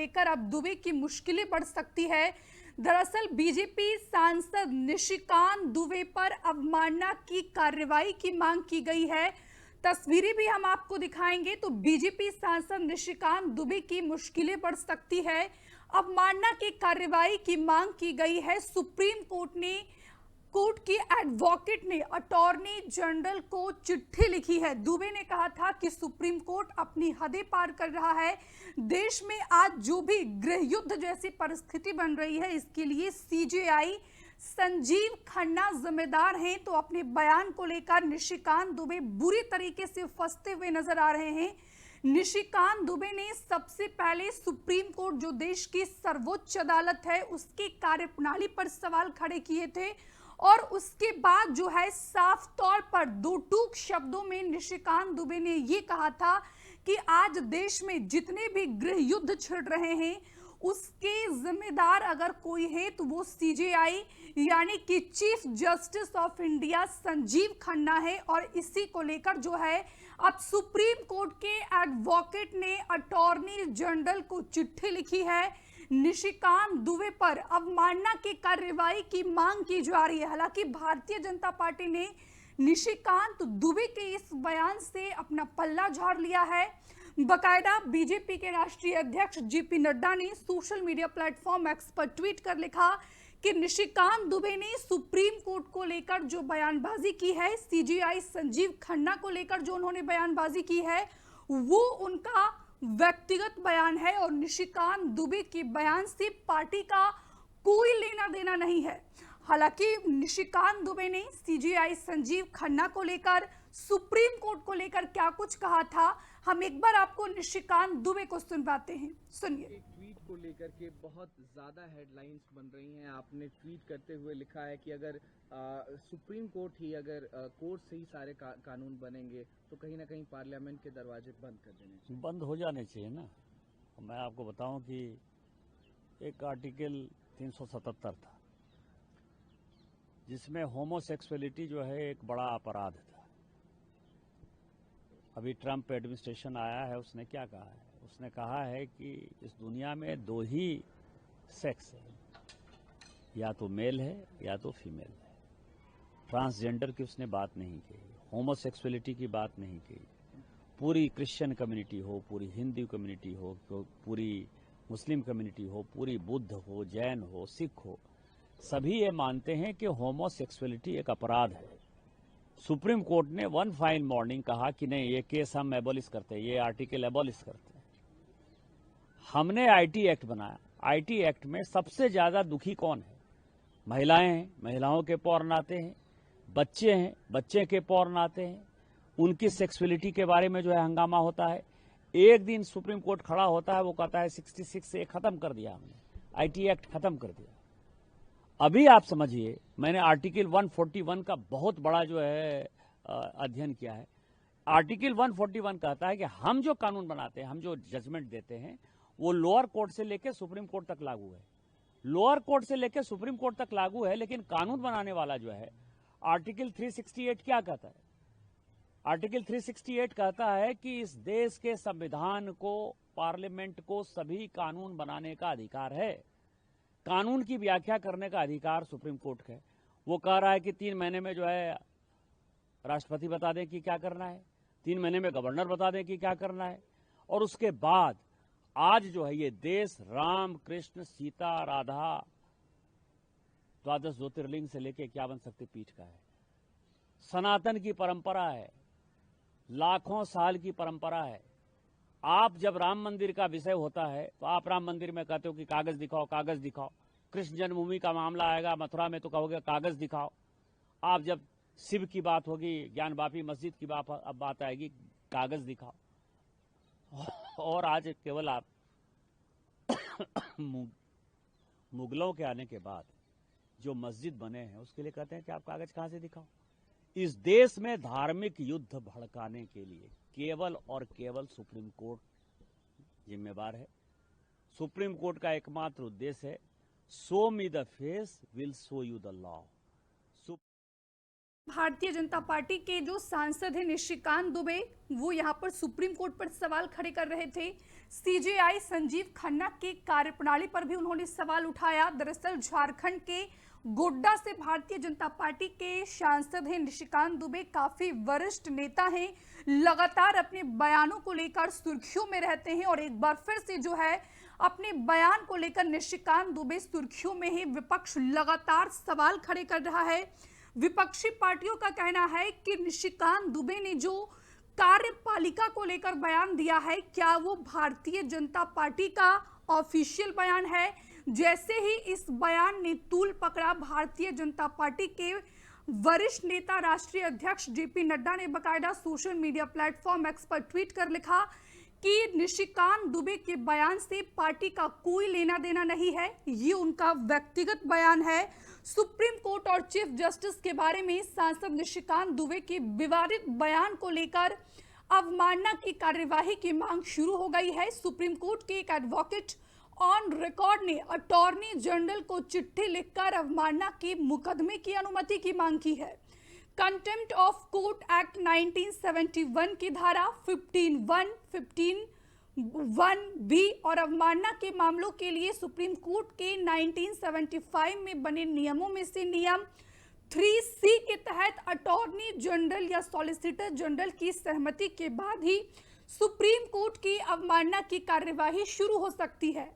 लेकर अब दुबे की मुश्किलें बढ़ सकती है। दरअसल बीजेपी सांसद निशिकांत दुबे पर अवमानना की कार्रवाई की मांग की गई है। तस्वीरें भी हम आपको दिखाएंगे। तो बीजेपी सांसद निशिकांत दुबे की मुश्किलें बढ़ सकती है, अवमानना की कार्रवाई की मांग की गई है। सुप्रीम कोर्ट की एडवोकेट ने अटॉर्नी जनरल को चिट्ठी लिखी है। दुबे ने कहा था कि सुप्रीम कोर्ट अपनी हदें पार कर रहा है। देश में आज जो भी गृह युद्ध जैसी परिस्थिति बन रही है, इसके लिए सीजेआई संजीव खन्ना जिम्मेदार हैं। तो अपने बयान को लेकर निशिकांत दुबे बुरी तरीके से फंसते हुए नजर आ रहे हैं। निशिकांत दुबे ने सबसे पहले सुप्रीम कोर्ट, जो देश की सर्वोच्च अदालत है, उसकी कार्यप्रणाली पर सवाल खड़े किए थे और उसके बाद जो है साफ तौर पर दो टूक शब्दों में निशिकांत दुबे ने यह कहा था कि आज देश में जितने भी गृह युद्ध छिड़ रहे हैं, उसके जिम्मेदार अगर कोई है तो वो सीजेआई यानी कि chief justice of India Sanjeev Khanna है। और इसी को लेकर जो है अब सुप्रीम कोर्ट के एडवोकेट ने अटॉर्नी जनरल को चिट्ठी लिखी है। निशिकांत दुबे पर अवमानना की कार्रवाई की मांग की जा रही है। हालांकि भारतीय जनता पार्टी ने निशिकांत दुबे के इस बयान से अपना पल्ला झाड़ लिया है। बकायदा बीजेपी के राष्ट्रीय अध्यक्ष जेपी नड्डा ने सोशल मीडिया प्लेटफॉर्म एक्स पर ट्वीट कर लिखा कि निशिकांत दुबे ने सुप्रीम कोर्ट को लेकर जो बयानबाजी की है, सीजेआई संजीव खन्ना को लेकर जो उन्होंने बयानबाजी की है, वो उनका व्यक्तिगत बयान है और निशिकांत दुबे के बयान से पार्टी का कोई लेना देना नहीं है। हालांकि निशिकांत दुबे ने सीजेआई संजीव खन्ना को लेकर, सुप्रीम कोर्ट को लेकर क्या कुछ कहा था, हम एक बार आपको निशिकांत दुबे को सुनवाते हैं। सुनिए। एक ट्वीट को लेकर के बहुत ज्यादा हेडलाइंस बन रही हैं। आपने ट्वीट करते हुए लिखा है कि अगर सुप्रीम कोर्ट ही अगर कोर्ट से ही सारे कानून बनेंगे तो कहीं ना कहीं पार्लियामेंट के दरवाजे बंद कर देने चाहिए, बंद हो जाने चाहिए ना। मैं आपको बताऊं कि एक आर्टिकल 377 था जिसमें होमोसेक्सुअलिटी जो है एक बड़ा अपराध था। अभी ट्रंप एडमिनिस्ट्रेशन आया है, उसने क्या कहा है? उसने कहा है कि इस दुनिया में दो ही सेक्स है, या तो मेल है या तो फीमेल है। ट्रांसजेंडर की उसने बात नहीं की, होमोसेक्सुअलिटी की बात नहीं की। पूरी क्रिश्चियन कम्युनिटी हो, पूरी हिंदू कम्युनिटी हो, पूरी मुस्लिम कम्युनिटी हो, पूरी बुद्ध हो, जैन हो, सिख हो, सभी ये मानते हैं कि होमोसेक्सुअलिटी एक अपराध है। सुप्रीम कोर्ट ने वन फाइन मॉर्निंग कहा कि नहीं, ये केस हम एबॉलिश करते हैं, ये आर्टिकल एबॉलिश करते हैं। हमने आईटी एक्ट बनाया। आईटी एक्ट में सबसे ज्यादा दुखी कौन है? महिलाएं हैं, महिलाओं के पौर्न आते हैं, बच्चे हैं, बच्चे के पौर्न आते हैं, उनकी सेक्सुअलिटी के बारे में जो है हंगामा होता है। एक दिन सुप्रीम कोर्ट खड़ा होता है, वो कहता है 66 से खत्म कर दिया हमने, आईटी एक्ट खत्म कर दिया। अभी आप समझिए, मैंने आर्टिकल 141 का बहुत बड़ा जो है अध्ययन किया है। आर्टिकल 141 कहता है कि हम जो कानून बनाते हैं, हम जो जजमेंट देते हैं, वो लोअर कोर्ट से लेकर सुप्रीम कोर्ट तक लागू है। लोअर कोर्ट से लेकर सुप्रीम कोर्ट तक लागू है, लेकिन कानून बनाने वाला जो है, आर्टिकल 368 क्या कहता है? आर्टिकल 368 कहता है कि इस देश के संविधान को, पार्लियामेंट को सभी कानून बनाने का अधिकार है। कानून की व्याख्या करने का अधिकार सुप्रीम कोर्ट का है। वो कह रहा है कि 3 महीने में जो है राष्ट्रपति बता दें कि क्या करना है, 3 महीने में गवर्नर बता दें कि क्या करना है। और उसके बाद आज जो है ये देश राम, कृष्ण, सीता, राधा, 12 ज्योतिर्लिंग से लेकर 51 शक्तिपीठ का है। सनातन की परंपरा है, लाखों साल की परंपरा है। आप जब राम मंदिर का विषय होता है तो आप राम मंदिर में कहते हो कि कागज दिखाओ, कागज दिखाओ। कृष्ण जन्मभूमि का मामला आएगा मथुरा में तो कहोगे कागज दिखाओ। आप जब शिव की बात होगी, ज्ञान वापी मस्जिद की बात आएगी, कागज दिखाओ। और आज केवल आप मुगलों के आने के बाद जो मस्जिद बने हैं उसके लिए कहते हैं कि आप कागज कहां से दिखाओ। इस देश में धार्मिक युद्ध भड़काने के लिए केवल और केवल सुप्रीम कोर्ट जिम्मेवार है। सुप्रीम कोर्ट का एकमात्र उद्देश्य है, show me the face will show you the law. Bharatiya Janata party के जो सांसद हैं निशिकांत दुबे, वो यहाँ पर सुप्रीम कोर्ट पर सवाल खड़े कर रहे थे। सीजेआई संजीव खन्ना के कार्यप्रणाली पर भी उन्होंने सवाल उठाया। दरअसल झारखंड के गोड्डा से भारतीय जनता पार्टी के सांसद हैं निशिकांत दुबे, काफी वरिष्ठ नेता हैं, लगातार अपने बयानों को लेकर सुर्खियों में रहते हैं और एक बार फिर से जो है अपने बयान को लेकर निशिकांत दुबे सुर्खियों में ही। विपक्ष लगातार सवाल खड़े कर रहा है। विपक्षी पार्टियों का कहना है कि निशिकांत दुबे ने जो कार्यपालिका को लेकर बयान दिया है, क्या वो भारतीय जनता पार्टी का ऑफिशियल बयान है? जैसे ही इस बयान ने तूल पकड़ा, भारतीय जनता पार्टी के वरिष्ठ नेता राष्ट्रीय अध्यक्ष जेपी नड्डा ने बकायदा सोशल मीडिया प्लेटफॉर्म एक्स पर ट्वीट कर लिखा कि निशिकांत दुबे के बयान से पार्टी का कोई लेना देना नहीं है, ये उनका व्यक्तिगत बयान है। सुप्रीम कोर्ट और चीफ जस्टिस के बारे में सांसद निशिकांत दुबे के विवादित बयान को लेकर अवमानना की कार्यवाही की मांग शुरू हो गई है। सुप्रीम कोर्ट के एक एडवोकेट ऑन रिकॉर्ड ने अटॉर्नी जनरल को चिट्ठी लिखकर अवमानना के मुकदमे की अनुमति की मांग की है। कंटेम्प्ट ऑफ कोर्ट एक्ट 1971 की धारा 15(1), 15(1)(b और अवमानना के मामलों के लिए सुप्रीम कोर्ट के 1975 में बने नियमों में से नियम 3C के तहत अटॉर्नी जनरल या सॉलिसिटर जनरल की सहमति के बाद ही सुप्रीम कोर्ट की अवमानना की कार्यवाही शुरू हो सकती है।